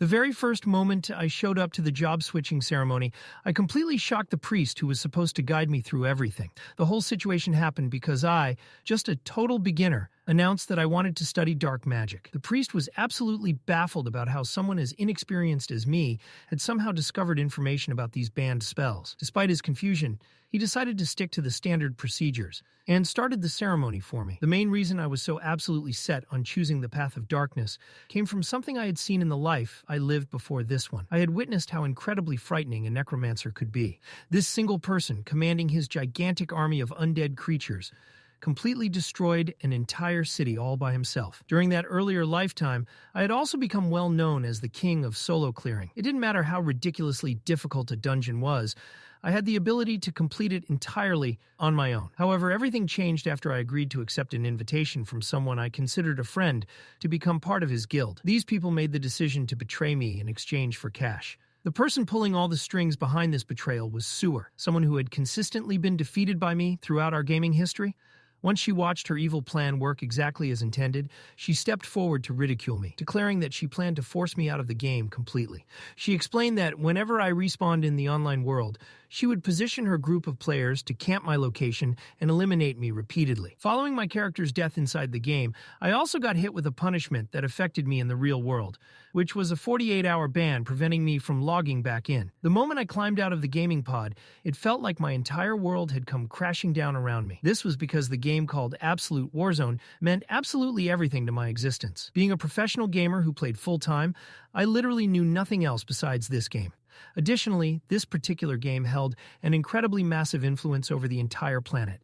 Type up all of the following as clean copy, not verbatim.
The very first moment I showed up to the job switching ceremony, I completely shocked the priest who was supposed to guide me through everything. The whole situation happened because I, just a total beginner, announced that I wanted to study dark magic. The priest was absolutely baffled about how someone as inexperienced as me had somehow discovered information about these banned spells. Despite his confusion, he decided to stick to the standard procedures and started the ceremony for me. The main reason I was so absolutely set on choosing the path of darkness came from something I had seen in the life I lived before this one. I had witnessed how incredibly frightening a necromancer could be. This single person, commanding his gigantic army of undead creatures, completely destroyed an entire city all by himself. During that earlier lifetime, I had also become well known as the king of solo clearing. It didn't matter how ridiculously difficult a dungeon was, I had the ability to complete it entirely on my own. However, everything changed after I agreed to accept an invitation from someone I considered a friend to become part of his guild. These people made the decision to betray me in exchange for cash. The person pulling all the strings behind this betrayal was Sewer, someone who had consistently been defeated by me throughout our gaming history. Once she watched her evil plan work exactly as intended, she stepped forward to ridicule me, declaring that she planned to force me out of the game completely. She explained that whenever I respawned in the online world, she would position her group of players to camp my location and eliminate me repeatedly. Following my character's death inside the game, I also got hit with a punishment that affected me in the real world, which was a 48-hour ban preventing me from logging back in. The moment I climbed out of the gaming pod, it felt like my entire world had come crashing down around me. This was because the game called Absolute Warzone meant absolutely everything to my existence. Being a professional gamer who played full-time, I literally knew nothing else besides this game. Additionally, this particular game held an incredibly massive influence over the entire planet.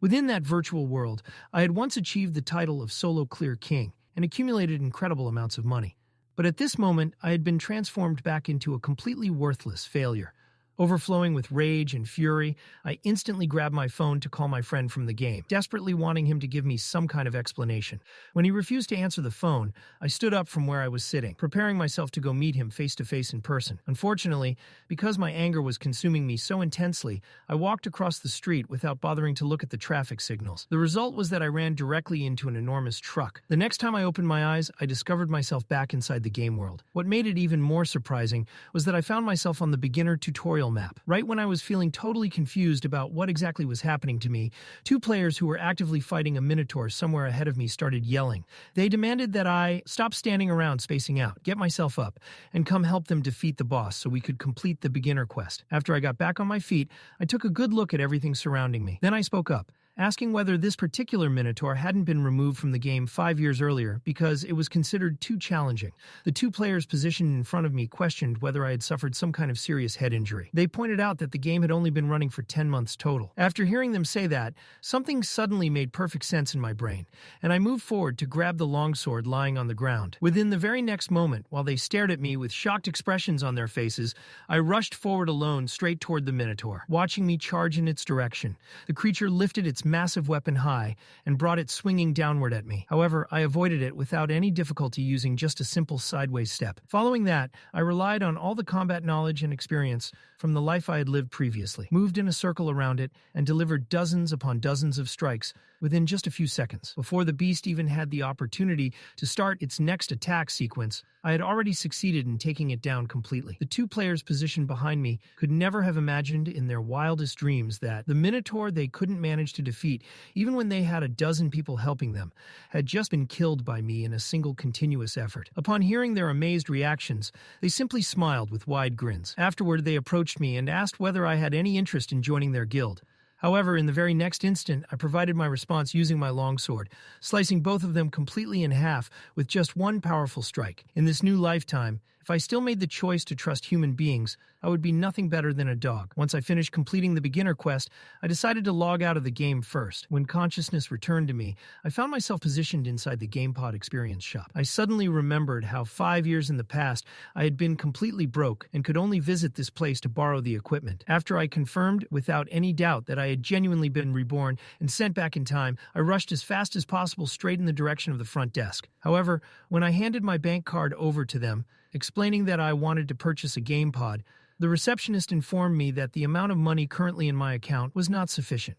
Within that virtual world, I had once achieved the title of Solo Clear King and accumulated incredible amounts of money. But at this moment, I had been transformed back into a completely worthless failure. Overflowing with rage and fury, I instantly grabbed my phone to call my friend from the game, desperately wanting him to give me some kind of explanation. When he refused to answer the phone, I stood up from where I was sitting, preparing myself to go meet him face-to-face in person. Unfortunately, because my anger was consuming me so intensely, I walked across the street without bothering to look at the traffic signals. The result was that I ran directly into an enormous truck. The next time I opened my eyes, I discovered myself back inside the game world. What made it even more surprising was that I found myself on the beginner tutorial map. Right when I was feeling totally confused about what exactly was happening to me, two players who were actively fighting a minotaur somewhere ahead of me started yelling. They demanded that I stop standing around spacing out, get myself up, and come help them defeat the boss so we could complete the beginner quest. After I got back on my feet, I took a good look at everything surrounding me. Then I spoke up, asking whether this particular Minotaur hadn't been removed from the game 5 years earlier because it was considered too challenging. The two players positioned in front of me questioned whether I had suffered some kind of serious head injury. They pointed out that the game had only been running for 10 months total. After hearing them say that, something suddenly made perfect sense in my brain, and I moved forward to grab the longsword lying on the ground. Within the very next moment, while they stared at me with shocked expressions on their faces, I rushed forward alone straight toward the Minotaur, watching me charge in its direction. The creature lifted its massive weapon high and brought it swinging downward at me. However, I avoided it without any difficulty using just a simple sideways step. Following that, I relied on all the combat knowledge and experience from the life I had lived previously, moved in a circle around it, and delivered dozens upon dozens of strikes within just a few seconds. Before the beast even had the opportunity to start its next attack sequence, I had already succeeded in taking it down completely. The two players positioned behind me could never have imagined in their wildest dreams that the Minotaur they couldn't manage to defeat, even when they had a dozen people helping them, had just been killed by me in a single continuous effort. Upon hearing their amazed reactions, they simply smiled with wide grins. Afterward, they approached me and asked whether I had any interest in joining their guild. However, in the very next instant, I provided my response using my longsword, slicing both of them completely in half with just one powerful strike. In this new lifetime, if I still made the choice to trust human beings, I would be nothing better than a dog. Once I finished completing the beginner quest, I decided to log out of the game first. When consciousness returned to me, I found myself positioned inside the GamePod Experience shop. I suddenly remembered how 5 years in the past I had been completely broke and could only visit this place to borrow the equipment. After I confirmed without any doubt that I had genuinely been reborn and sent back in time, I rushed as fast as possible straight in the direction of the front desk. However, when I handed my bank card over to them, explaining that I wanted to purchase a GamePod, the receptionist informed me that the amount of money currently in my account was not sufficient.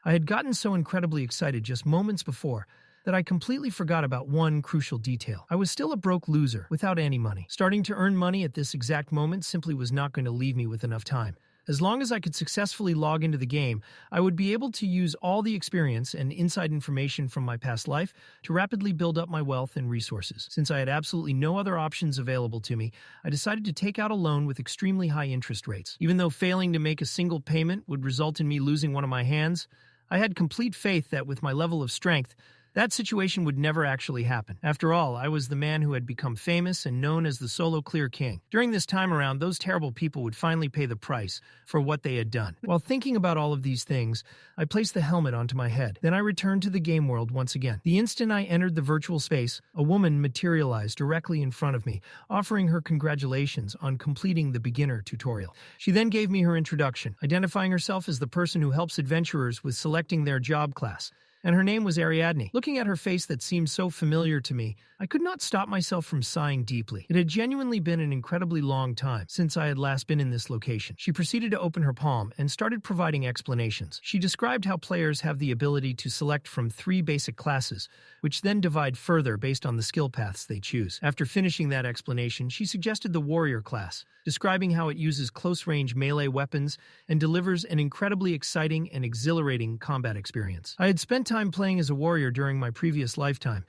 I had gotten so incredibly excited just moments before that I completely forgot about one crucial detail. I was still a broke loser, without any money. Starting to earn money at this exact moment simply was not going to leave me with enough time. As long as I could successfully log into the game, I would be able to use all the experience and inside information from my past life to rapidly build up my wealth and resources. Since I had absolutely no other options available to me, I decided to take out a loan with extremely high interest rates. Even though failing to make a single payment would result in me losing one of my hands, I had complete faith that with my level of strength, that situation would never actually happen. After all, I was the man who had become famous and known as the Solo Clear King. During this time around, those terrible people would finally pay the price for what they had done. While thinking about all of these things, I placed the helmet onto my head. Then I returned to the game world once again. The instant I entered the virtual space, a woman materialized directly in front of me, offering her congratulations on completing the beginner tutorial. She then gave me her introduction, identifying herself as the person who helps adventurers with selecting their job class. And her name was Ariadne. Looking at her face that seemed so familiar to me, I could not stop myself from sighing deeply. It had genuinely been an incredibly long time since I had last been in this location. She proceeded to open her palm and started providing explanations. She described how players have the ability to select from 3 basic classes, which then divide further based on the skill paths they choose. After finishing that explanation, she suggested the warrior class, describing how it uses close-range melee weapons and delivers an incredibly exciting and exhilarating combat experience. I had spent time playing as a warrior during my previous lifetime.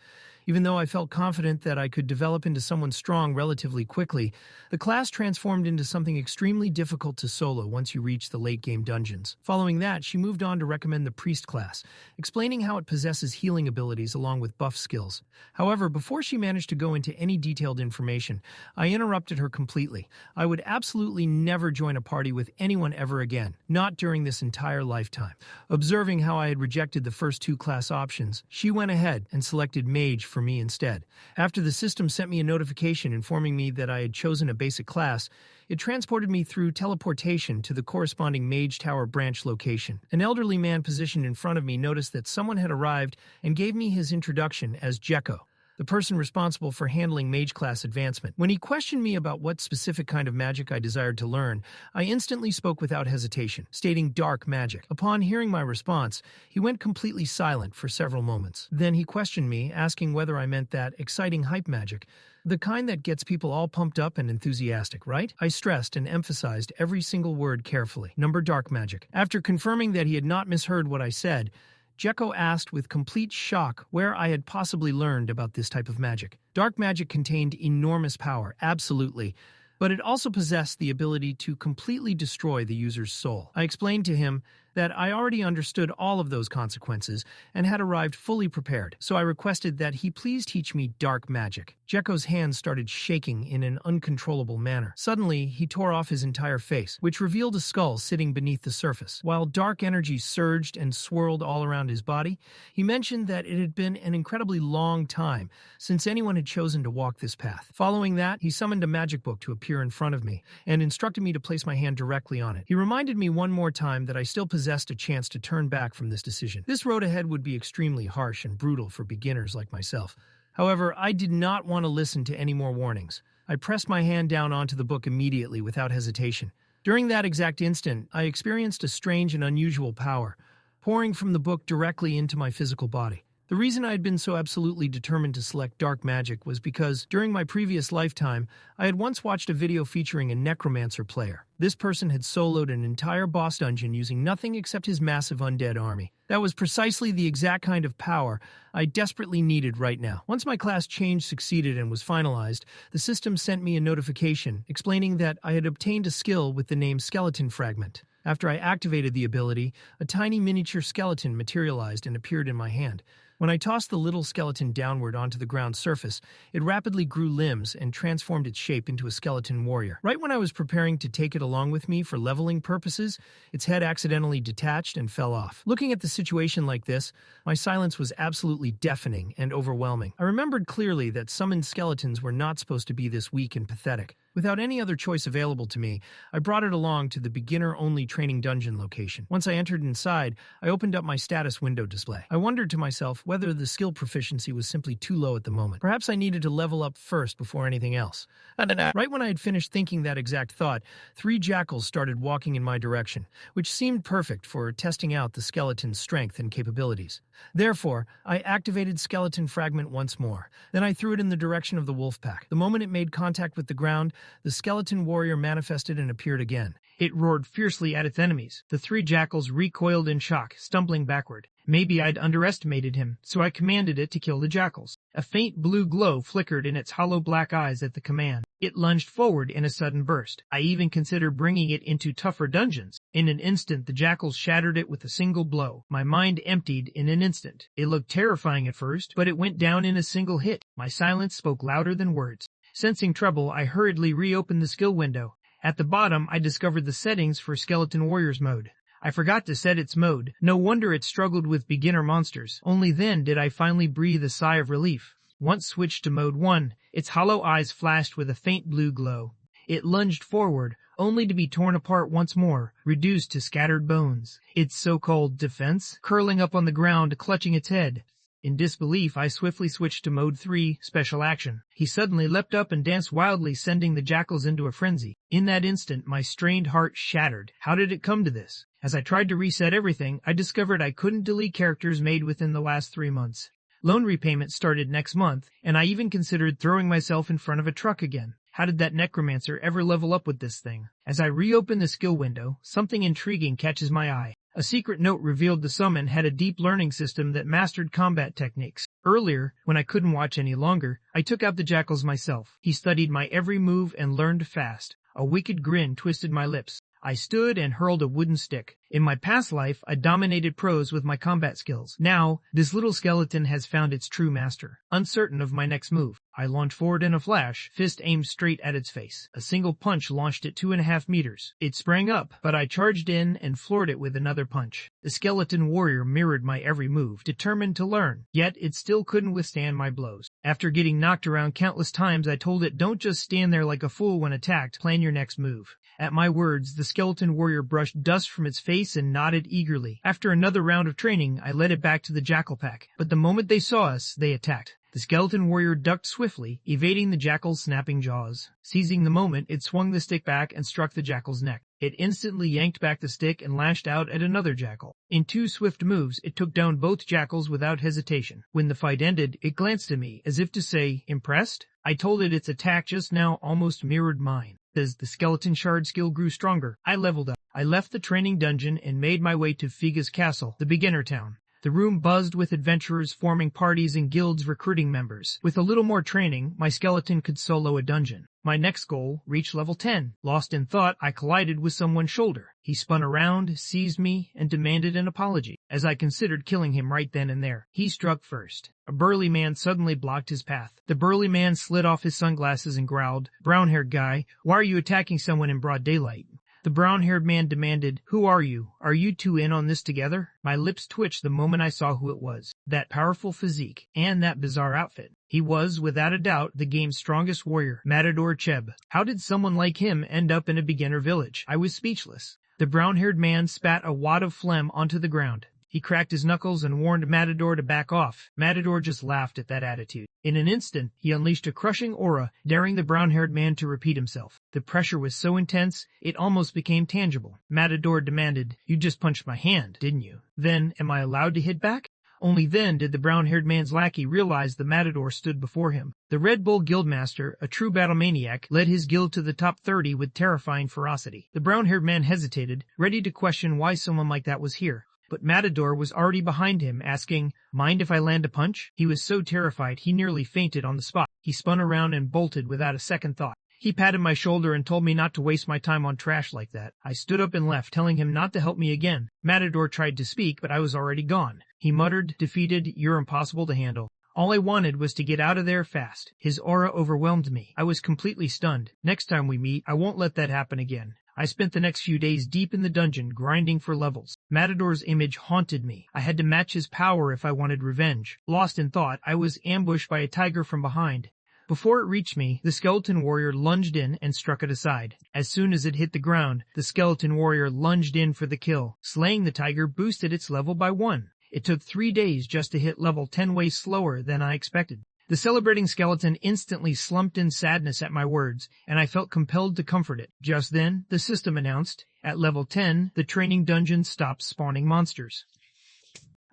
Even though I felt confident that I could develop into someone strong relatively quickly, the class transformed into something extremely difficult to solo once you reach the late-game dungeons. Following that, she moved on to recommend the priest class, explaining how it possesses healing abilities along with buff skills. However, before she managed to go into any detailed information, I interrupted her completely. I would absolutely never join a party with anyone ever again, not during this entire lifetime. Observing how I had rejected the first 2 class options, she went ahead and selected mage for me instead. After the system sent me a notification informing me that I had chosen a basic class, it transported me through teleportation to the corresponding Mage Tower branch location. An elderly man positioned in front of me noticed that someone had arrived and gave me his introduction as Jekko, the person responsible for handling mage class advancement. When he questioned me about what specific kind of magic I desired to learn, I instantly spoke without hesitation, stating dark magic. Upon hearing my response, he went completely silent for several moments. Then he questioned me, asking whether I meant that exciting hype magic, the kind that gets people all pumped up and enthusiastic, right? I stressed and emphasized every single word carefully. Number dark magic. After confirming that he had not misheard what I said, Jekko asked with complete shock where I had possibly learned about this type of magic. Dark magic contained enormous power, absolutely, but it also possessed the ability to completely destroy the user's soul. I explained to him that I already understood all of those consequences and had arrived fully prepared, so I requested that he please teach me dark magic. Jekko's hands started shaking in an uncontrollable manner. Suddenly, he tore off his entire face, which revealed a skull sitting beneath the surface. While dark energy surged and swirled all around his body, he mentioned that it had been an incredibly long time since anyone had chosen to walk this path. Following that, he summoned a magic book to appear in front of me and instructed me to place my hand directly on it. He reminded me one more time that I still possessed a chance to turn back from this decision. This road ahead would be extremely harsh and brutal for beginners like myself. However, I did not want to listen to any more warnings. I pressed my hand down onto the book immediately without hesitation. During that exact instant, I experienced a strange and unusual power, pouring from the book directly into my physical body. The reason I had been so absolutely determined to select dark magic was because, during my previous lifetime, I had once watched a video featuring a necromancer player. This person had soloed an entire boss dungeon using nothing except his massive undead army. That was precisely the exact kind of power I desperately needed right now. Once my class change succeeded and was finalized, the system sent me a notification explaining that I had obtained a skill with the name Skeleton Fragment. After I activated the ability, a tiny miniature skeleton materialized and appeared in my hand. When I tossed the little skeleton downward onto the ground surface, it rapidly grew limbs and transformed its shape into a skeleton warrior. Right when I was preparing to take it along with me for leveling purposes, its head accidentally detached and fell off. Looking at the situation like this, my silence was absolutely deafening and overwhelming. I remembered clearly that summoned skeletons were not supposed to be this weak and pathetic. Without any other choice available to me, I brought it along to the beginner-only training dungeon location. Once I entered inside, I opened up my status window display. I wondered to myself whether the skill proficiency was simply too low at the moment. Perhaps I needed to level up first before anything else. Right when I had finished thinking that exact thought, 3 jackals started walking in my direction, which seemed perfect for testing out the skeleton's strength and capabilities. Therefore, I activated Skeleton Fragment once more. Then I threw it in the direction of the wolf pack. The moment it made contact with the ground, the skeleton warrior manifested and appeared again. It roared fiercely at its enemies. The 3 jackals recoiled in shock, stumbling backward. Maybe I'd underestimated him, so I commanded it to kill the jackals. A faint blue glow flickered in its hollow black eyes at the command. It lunged forward in a sudden burst. I even considered bringing it into tougher dungeons. In an instant, the jackals shattered it with a single blow. My mind emptied in an instant. It looked terrifying at first, but it went down in a single hit. My silence spoke louder than words. Sensing trouble, I hurriedly reopened the skill window. At the bottom, I discovered the settings for Skeleton Warriors mode. I forgot to set its mode. No wonder it struggled with beginner monsters. Only then did I finally breathe a sigh of relief. Once switched to mode 1, its hollow eyes flashed with a faint blue glow. It lunged forward, only to be torn apart once more, reduced to scattered bones. Its so-called defense, curling up on the ground, clutching its head. In disbelief, I swiftly switched to Mode 3, Special Action. He suddenly leapt up and danced wildly, sending the jackals into a frenzy. In that instant, my strained heart shattered. How did it come to this? As I tried to reset everything, I discovered I couldn't delete characters made within the last 3 months. Loan repayment started next month, and I even considered throwing myself in front of a truck again. How did that necromancer ever level up with this thing? As I reopen the skill window, something intriguing catches my eye. A secret note revealed the summon had a deep learning system that mastered combat techniques. Earlier, when I couldn't watch any longer, I took out the jackals myself. He studied my every move and learned fast. A wicked grin twisted my lips. I stood and hurled a wooden stick. In my past life, I dominated pros with my combat skills. Now, this little skeleton has found its true master. Uncertain of my next move, I launched forward in a flash, fist aimed straight at its face. A single punch launched it 2.5 meters. It sprang up, but I charged in and floored it with another punch. The skeleton warrior mirrored my every move, determined to learn, yet it still couldn't withstand my blows. After getting knocked around countless times, I told it, "Don't just stand there like a fool when attacked, plan your next move." At my words, the skeleton warrior brushed dust from its face and nodded eagerly. After another round of training, I led it back to the jackal pack, but the moment they saw us, they attacked. The skeleton warrior ducked swiftly, evading the jackal's snapping jaws. Seizing the moment, it swung the stick back and struck the jackal's neck. It instantly yanked back the stick and lashed out at another jackal. In 2 swift moves, it took down both jackals without hesitation. When the fight ended, it glanced at me, as if to say, "Impressed?" I told it its attack just now almost mirrored mine. As the skeleton shard skill grew stronger, I leveled up. I left the training dungeon and made my way to Figa's castle, the beginner town. The room buzzed with adventurers forming parties and guilds recruiting members. With a little more training, my skeleton could solo a dungeon. My next goal reached level 10. Lost in thought, I collided with someone's shoulder. He spun around, seized me, and demanded an apology. As I considered killing him right then and there, he struck first. A burly man suddenly blocked his path. The burly man slid off his sunglasses and growled, "Brown-haired guy, why are you attacking someone in broad daylight?" The brown-haired man demanded, "Who are you? Are you two in on this together?" My lips twitched the moment I saw who it was. That powerful physique, and that bizarre outfit. He was, without a doubt, the game's strongest warrior, Matador Cheb. How did someone like him end up in a beginner village? I was speechless. The brown-haired man spat a wad of phlegm onto the ground. He cracked his knuckles and warned Matador to back off. Matador just laughed at that attitude. In an instant, he unleashed a crushing aura, daring the brown-haired man to repeat himself. The pressure was so intense, it almost became tangible. Matador demanded, "You just punched my hand, didn't you? Then, am I allowed to hit back?" Only then did the brown-haired man's lackey realize the Matador stood before him. The Red Bull Guildmaster, a true battle maniac, led his guild to the top 30 with terrifying ferocity. The brown-haired man hesitated, ready to question why someone like that was here. But Matador was already behind him, asking, "Mind if I land a punch?" He was so terrified he nearly fainted on the spot. He spun around and bolted without a second thought. He patted my shoulder and told me not to waste my time on trash like that. I stood up and left, telling him not to help me again. Matador tried to speak, but I was already gone. He muttered, defeated, "You're impossible to handle." All I wanted was to get out of there fast. His aura overwhelmed me. I was completely stunned. Next time we meet, I won't let that happen again. I spent the next few days deep in the dungeon, grinding for levels. Matador's image haunted me. I had to match his power if I wanted revenge. Lost in thought, I was ambushed by a tiger from behind. Before it reached me, the skeleton warrior lunged in and struck it aside. As soon as it hit the ground, the skeleton warrior lunged in for the kill. Slaying the tiger boosted its level by 1. It took 3 days just to hit level 10, way slower than I expected. The celebrating skeleton instantly slumped in sadness at my words, and I felt compelled to comfort it. Just then, the system announced, at level 10, the training dungeon stops spawning monsters.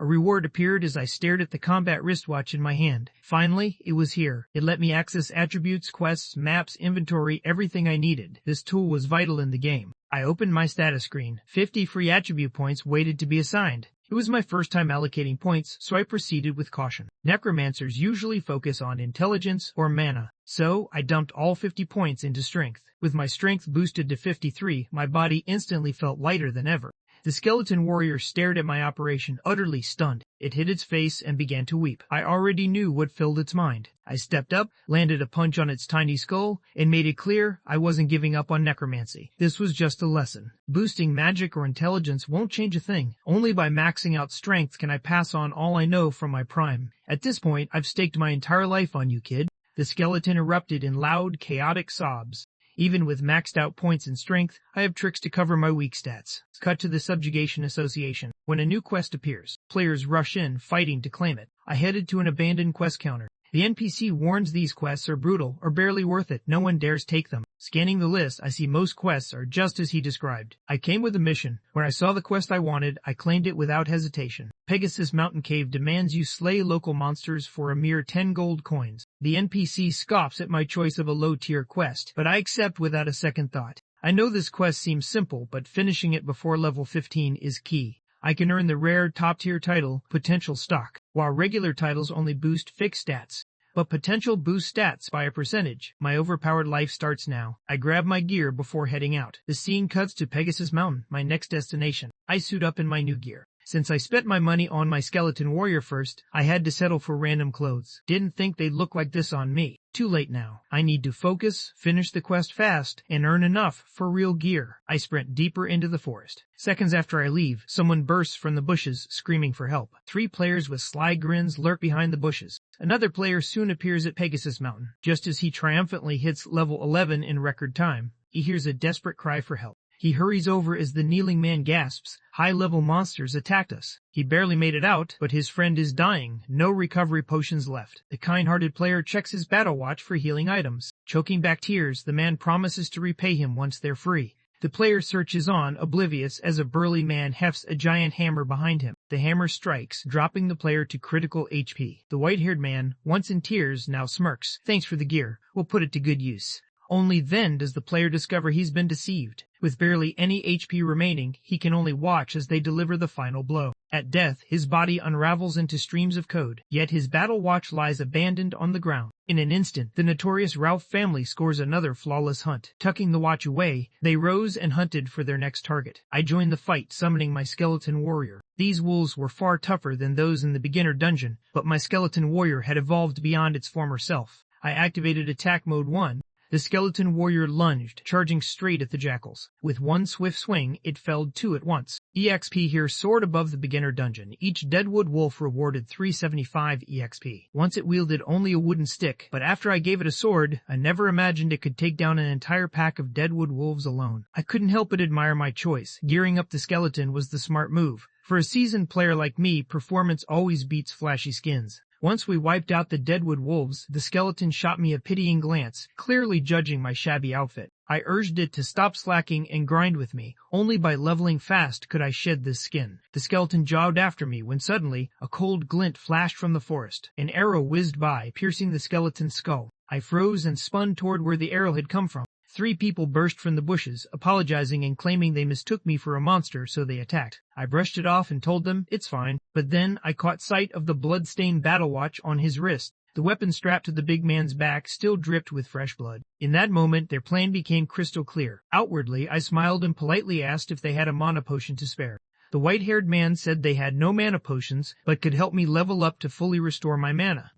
A reward appeared as I stared at the combat wristwatch in my hand. Finally, it was here. It let me access attributes, quests, maps, inventory, everything I needed. This tool was vital in the game. I opened my status screen. 50 free attribute points waited to be assigned. It was my first time allocating points, so I proceeded with caution. Necromancers usually focus on intelligence or mana, so I dumped all 50 points into strength. With my strength boosted to 53, my body instantly felt lighter than ever. The skeleton warrior stared at my operation, utterly stunned. It hid its face and began to weep. I already knew what filled its mind. I stepped up, landed a punch on its tiny skull, and made it clear I wasn't giving up on necromancy. This was just a lesson. Boosting magic or intelligence won't change a thing. Only by maxing out strength can I pass on all I know from my prime. At this point, I've staked my entire life on you, kid. The skeleton erupted in loud, chaotic sobs. Even with maxed out points in strength, I have tricks to cover my weak stats. Cut to the Subjugation Association. When a new quest appears, players rush in, fighting to claim it. I headed to an abandoned quest counter. The NPC warns these quests are brutal or barely worth it. No one dares take them. Scanning the list, I see most quests are just as he described. I came with a mission. When I saw the quest I wanted, I claimed it without hesitation. Pegasus Mountain Cave demands you slay local monsters for a mere 10 gold coins. The NPC scoffs at my choice of a low-tier quest, but I accept without a second thought. I know this quest seems simple, but finishing it before level 15 is key. I can earn the rare top-tier title, Potential Stock, while regular titles only boost fixed stats. But potential boosts stats by a percentage. My overpowered life starts now. I grab my gear before heading out. The scene cuts to Pegasus Mountain, my next destination. I suit up in my new gear. Since I spent my money on my skeleton warrior first, I had to settle for random clothes. Didn't think they'd look like this on me. Too late now. I need to focus, finish the quest fast, and earn enough for real gear. I sprint deeper into the forest. Seconds after I leave, someone bursts from the bushes, screaming for help. 3 players with sly grins lurk behind the bushes. Another player soon appears at Pegasus Mountain. Just as he triumphantly hits level 11 in record time, he hears a desperate cry for help. He hurries over as the kneeling man gasps, "High-level monsters attacked us." He barely made it out, but his friend is dying. No recovery potions left. The kind-hearted player checks his battle watch for healing items. Choking back tears, the man promises to repay him once they're free. The player searches on, oblivious, as a burly man hefts a giant hammer behind him. The hammer strikes, dropping the player to critical HP. The white-haired man, once in tears, now smirks. "Thanks for the gear. We'll put it to good use." Only then does the player discover he's been deceived. With barely any HP remaining, he can only watch as they deliver the final blow. At death, his body unravels into streams of code, yet his battle watch lies abandoned on the ground. In an instant, the notorious Ralph family scores another flawless hunt. Tucking the watch away, they rose and hunted for their next target. I joined the fight, summoning my skeleton warrior. These wolves were far tougher than those in the beginner dungeon, but my skeleton warrior had evolved beyond its former self. I activated attack mode 1. The skeleton warrior lunged, charging straight at the jackals. With one swift swing, it felled 2 at once. EXP here soared above the beginner dungeon. Each deadwood wolf rewarded 375 EXP. Once it wielded only a wooden stick, but after I gave it a sword, I never imagined it could take down an entire pack of deadwood wolves alone. I couldn't help but admire my choice. Gearing up the skeleton was the smart move. For a seasoned player like me, performance always beats flashy skins. Once we wiped out the deadwood wolves, the skeleton shot me a pitying glance, clearly judging my shabby outfit. I urged it to stop slacking and grind with me. Only by leveling fast could I shed this skin. The skeleton jogged after me when suddenly a cold glint flashed from the forest. An arrow whizzed by, piercing the skeleton's skull. I froze and spun toward where the arrow had come from. 3 people burst from the bushes, apologizing and claiming they mistook me for a monster, so they attacked. I brushed it off and told them, "It's fine." But then I caught sight of the blood-stained battle watch on his wrist. The weapon strapped to the big man's back still dripped with fresh blood. In that moment, their plan became crystal clear. Outwardly, I smiled and politely asked if they had a mana potion to spare. The white-haired man said they had no mana potions, but could help me level up to fully restore my mana.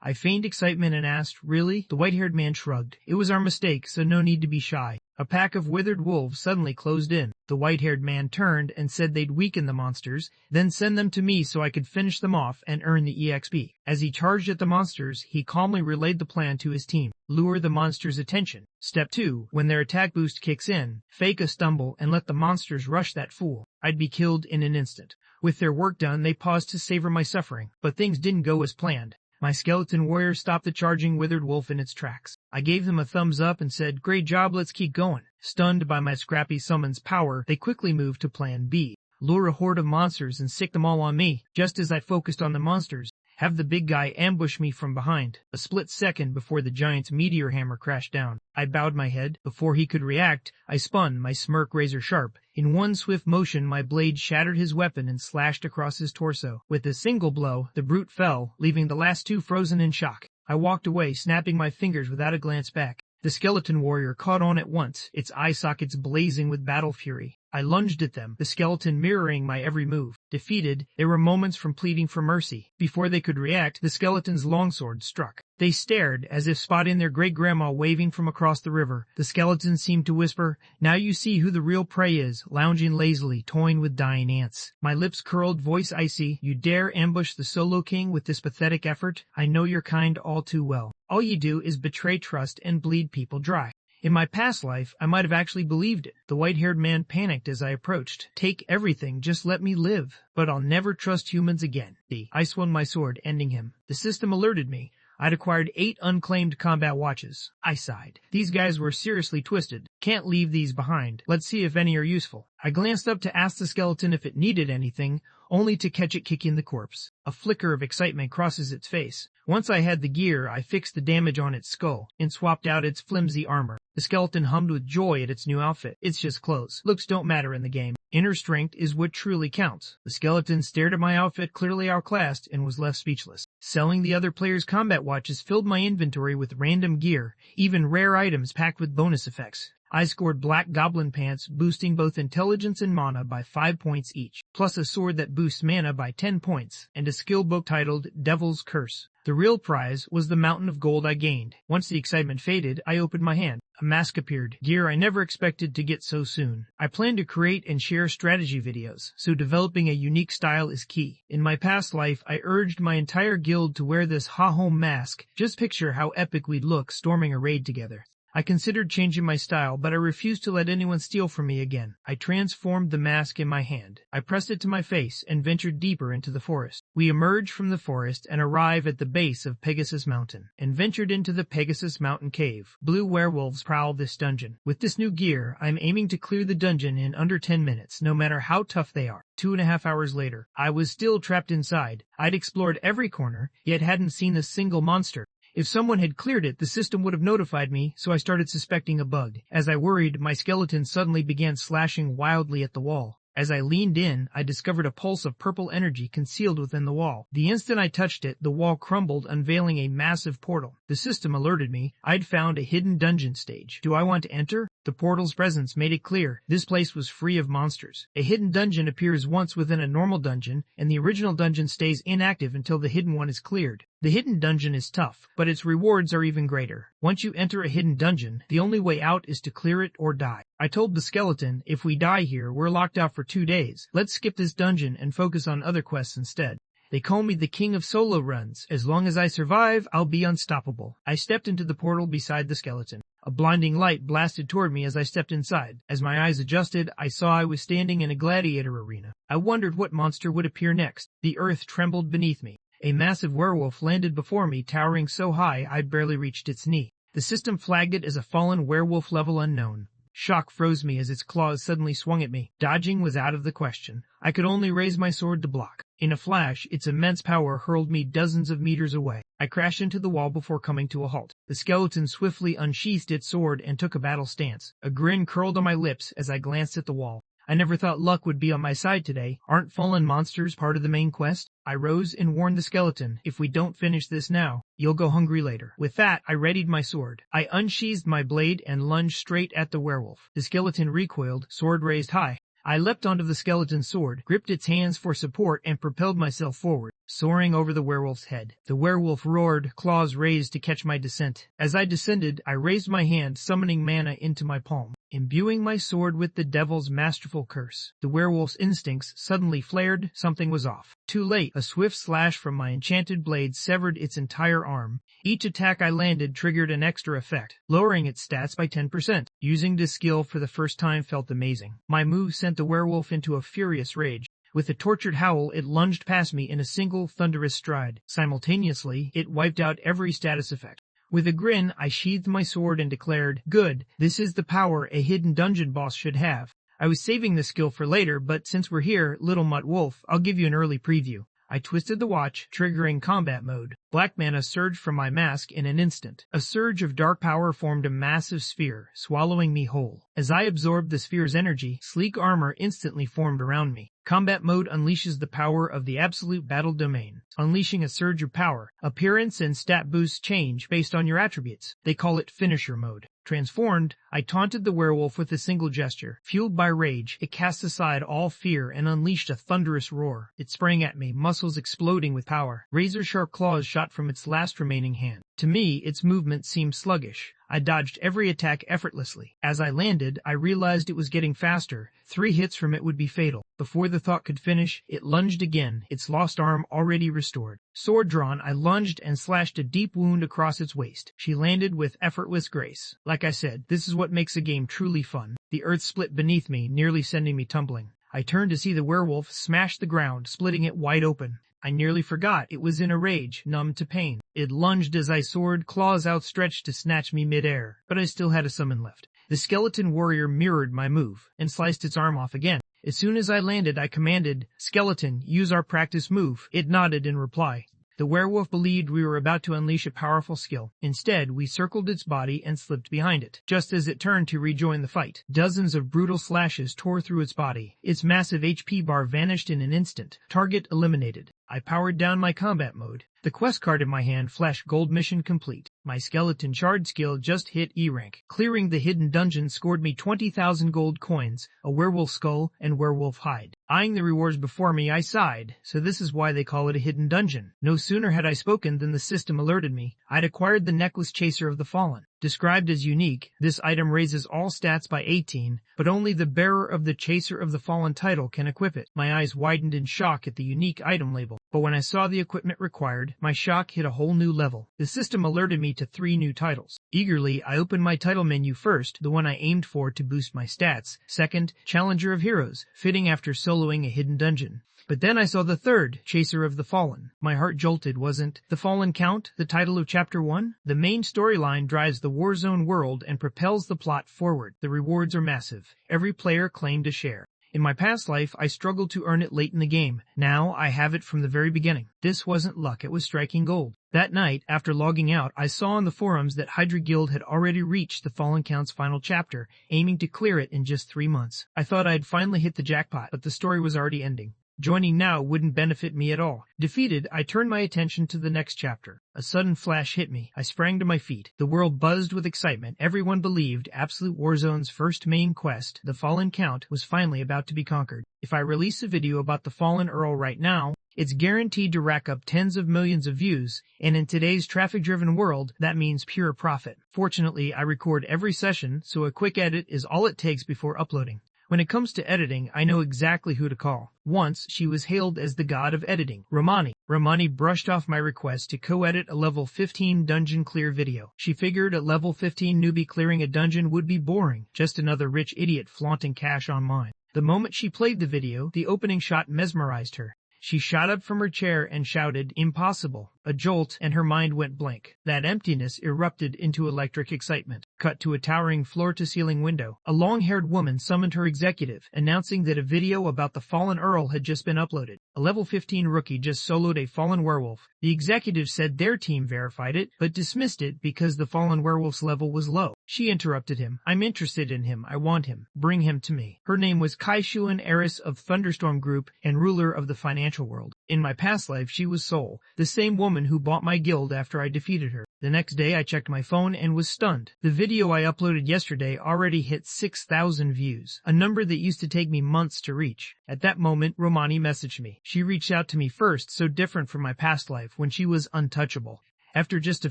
I feigned excitement and asked, "Really?" The white-haired man shrugged. "It was our mistake, so no need to be shy." A pack of withered wolves suddenly closed in. The white-haired man turned and said they'd weaken the monsters, then send them to me so I could finish them off and earn the EXP. As he charged at the monsters, he calmly relayed the plan to his team. Lure the monsters' attention. Step 2. When their attack boost kicks in, fake a stumble and let the monsters rush that fool. I'd be killed in an instant. With their work done, they paused to savor my suffering, but things didn't go as planned. My skeleton warrior stopped the charging withered wolf in its tracks. I gave them a thumbs up and said, "Great job, let's keep going." Stunned by my scrappy summon's power, they quickly moved to plan B. Lure a horde of monsters and sick them all on me. Just as I focused on the monsters, have the big guy ambush me from behind. A split second before the giant's meteor hammer crashed down. I bowed my head. Before he could react, I spun, my smirk razor sharp. In one swift motion, my blade shattered his weapon and slashed across his torso. With a single blow, the brute fell, leaving the last two frozen in shock. I walked away, snapping my fingers without a glance back. The skeleton warrior caught on at once, its eye sockets blazing with battle fury. I lunged at them, the skeleton mirroring my every move. Defeated, they were moments from pleading for mercy. Before they could react, the skeleton's longsword struck. They stared, as if spotting their great-grandma waving from across the river. The skeleton seemed to whisper, "Now you see who the real prey is," lounging lazily, toying with dying ants. My lips curled, voice icy. "You dare ambush the Solo King with this pathetic effort? I know your kind all too well. All you do is betray trust and bleed people dry." In my past life, I might have actually believed it. The white-haired man panicked as I approached. "Take everything, just let me live. But I'll never trust humans again." I swung my sword, ending him. The system alerted me. I'd acquired 8 unclaimed combat watches. I sighed. These guys were seriously twisted. Can't leave these behind. Let's see if any are useful. I glanced up to ask the skeleton if it needed anything, only to catch it kicking the corpse. A flicker of excitement crosses its face. Once I had the gear, I fixed the damage on its skull and swapped out its flimsy armor. The skeleton hummed with joy at its new outfit. "It's just clothes. Looks don't matter in the game. Inner strength is what truly counts." The skeleton stared at my outfit, clearly outclassed, and was left speechless. Selling the other players' combat watches filled my inventory with random gear, even rare items packed with bonus effects. I scored black goblin pants, boosting both intelligence and mana by 5 points each, plus a sword that boosts mana by 10 points, and a skill book titled Devil's Curse. The real prize was the mountain of gold I gained. Once the excitement faded, I opened my hand. A mask appeared, gear I never expected to get so soon. I plan to create and share strategy videos, so developing a unique style is key. In my past life, I urged my entire guild to wear this ha-home mask. Just picture how epic we'd look storming a raid together. I considered changing my style, but I refused to let anyone steal from me again. I transformed the mask in my hand. I pressed it to my face and ventured deeper into the forest. We emerge from the forest and arrive at the base of Pegasus Mountain, and ventured into the Pegasus Mountain Cave. Blue werewolves prowl this dungeon. With this new gear, I'm aiming to clear the dungeon in under 10 minutes, no matter how tough they are. 2.5 hours later, I was still trapped inside. I'd explored every corner, yet hadn't seen a single monster. If someone had cleared it, the system would have notified me, so I started suspecting a bug. As I worried, my skeleton suddenly began slashing wildly at the wall. As I leaned in, I discovered a pulse of purple energy concealed within the wall. The instant I touched it, the wall crumbled, unveiling a massive portal. The system alerted me. I'd found a hidden dungeon stage. Do I want to enter? The portal's presence made it clear this place was free of monsters. A hidden dungeon appears once within a normal dungeon, and the original dungeon stays inactive until the hidden one is cleared. The hidden dungeon is tough, but its rewards are even greater. Once you enter a hidden dungeon, the only way out is to clear it or die. I told the skeleton, if we die here, we're locked out for 2 days. Let's skip this dungeon and focus on other quests instead. They call me the king of solo runs. As long as I survive, I'll be unstoppable. I stepped into the portal beside the skeleton. A blinding light blasted toward me as I stepped inside. As my eyes adjusted, I saw I was standing in a gladiator arena. I wondered what monster would appear next. The earth trembled beneath me. A massive werewolf landed before me, towering so high I'd barely reached its knee. The system flagged it as a fallen werewolf level unknown. Shock froze me as its claws suddenly swung at me. Dodging was out of the question. I could only raise my sword to block. In a flash, its immense power hurled me dozens of meters away. I crashed into the wall before coming to a halt. The skeleton swiftly unsheathed its sword and took a battle stance. A grin curled on my lips as I glanced at the wall. I never thought luck would be on my side today. Aren't fallen monsters part of the main quest? I rose and warned the skeleton, if we don't finish this now, you'll go hungry later. With that, I readied my sword. I unsheathed my blade and lunged straight at the werewolf. The skeleton recoiled, sword raised high. I leapt onto the skeleton's sword, gripped its hands for support, and propelled myself forward, soaring over the werewolf's head. The werewolf roared, claws raised to catch my descent. As I descended, I raised my hand, summoning mana into my palm. imbuing my sword with the devil's masterful curse. The werewolf's instincts suddenly flared, something was off. Too late, a swift slash from my enchanted blade severed its entire arm. Each attack I landed triggered an extra effect, lowering its stats by 10%. Using this skill for the first time felt amazing. My move sent the werewolf into a furious rage. With a tortured howl, it lunged past me in a single thunderous stride. Simultaneously, it wiped out every status effect. With a grin, I sheathed my sword and declared, "Good, this is the power a hidden dungeon boss should have." I was saving this skill for later, but since we're here, Little Mutt Wolf, I'll give you an early preview. I twisted the watch, triggering combat mode. Black mana surged from my mask in an instant. A surge of dark power formed a massive sphere, swallowing me whole. As I absorbed the sphere's energy, sleek armor instantly formed around me. Combat mode unleashes the power of the absolute battle domain, unleashing a surge of power. Appearance and stat boosts change based on your attributes. They call it finisher mode. Transformed, I taunted the werewolf with a single gesture. Fueled by rage, it cast aside all fear and unleashed a thunderous roar. It sprang at me, muscles exploding with power. Razor-sharp claws shot from its last remaining hand. To me, its movement seemed sluggish. I dodged every attack effortlessly. As I landed, I realized it was getting faster. 3 hits from it would be fatal. Before the thought could finish, it lunged again, its lost arm already restored. Sword drawn, I lunged and slashed a deep wound across its waist. She landed with effortless grace. Like I said, this is what makes a game truly fun. The earth split beneath me, nearly sending me tumbling. I turned to see the werewolf smash the ground, splitting it wide open. I nearly forgot it was in a rage, numb to pain. It lunged as I soared, claws outstretched to snatch me midair, but I still had a summon left. The skeleton warrior mirrored my move, and sliced its arm off again. As soon as I landed, I commanded, "Skeleton, use our practice move." It nodded in reply. The werewolf believed we were about to unleash a powerful skill. Instead, we circled its body and slipped behind it, just as it turned to rejoin the fight. Dozens of brutal slashes tore through its body. Its massive HP bar vanished in an instant. Target eliminated. I powered down my combat mode. The quest card in my hand flashed gold mission complete. My skeleton shard skill just hit E rank. Clearing the hidden dungeon scored me 20,000 gold coins, a werewolf skull, and werewolf hide. Eyeing the rewards before me, I sighed. So this is why they call it a hidden dungeon. No sooner had I spoken than the system alerted me. I'd acquired the necklace Chaser of the Fallen. Described as unique, this item raises all stats by 18, but only the bearer of the Chaser of the Fallen title can equip it. My eyes widened in shock at the unique item label, but when I saw the equipment required, my shock hit a whole new level. The system alerted me to 3 new titles. Eagerly, I opened my title menu first, the one I aimed for to boost my stats. Second, Challenger of Heroes, fitting after soloing a hidden dungeon. But then I saw the third, Chaser of the Fallen. My heart jolted. Wasn't The Fallen Count the title of Chapter 1? The main storyline drives the Warzone world and propels the plot forward. The rewards are massive. Every player claimed a share. In my past life, I struggled to earn it late in the game. Now, I have it from the very beginning. This wasn't luck, it was striking gold. That night, after logging out, I saw on the forums that Hydra Guild had already reached the Fallen Count's final chapter, aiming to clear it in just 3 months. I thought I'd finally hit the jackpot, but the story was already ending. Joining now wouldn't benefit me at all. Defeated, I turned my attention to the next chapter. A sudden flash hit me. I sprang to my feet. The world buzzed with excitement. Everyone believed Absolute Warzone's first main quest, the Fallen Count, was finally about to be conquered. If I release a video about the Fallen Earl right now, it's guaranteed to rack up tens of millions of views, and in today's traffic-driven world, that means pure profit. Fortunately, I record every session, so a quick edit is all it takes before uploading. When it comes to editing, I know exactly who to call. Once, she was hailed as the god of editing, Romani. Romani brushed off my request to co-edit a level 15 dungeon clear video. She figured a level 15 newbie clearing a dungeon would be boring, just another rich idiot flaunting cash online. The moment she played the video, the opening shot mesmerized her. She shot up from her chair and shouted, "Impossible." A jolt, and her mind went blank. That emptiness erupted into electric excitement. Cut to a towering floor-to-ceiling window. A long-haired woman summoned her executive, announcing that a video about the Fallen Earl had just been uploaded. A level 15 rookie just soloed a fallen werewolf. The executive said their team verified it, but dismissed it because the fallen werewolf's level was low. She interrupted him. "I'm interested in him. I want him. Bring him to me." Her name was Kaishuan, heiress of Thunderstorm Group and ruler of the financial world. In my past life, she was Soul, the same woman who bought my guild after I defeated her. The next day, I checked my phone and was stunned. The video I uploaded yesterday already hit 6,000 views, a number that used to take me months to reach. At that moment, Romani messaged me. She reached out to me first, so different from my past life when she was untouchable. After just a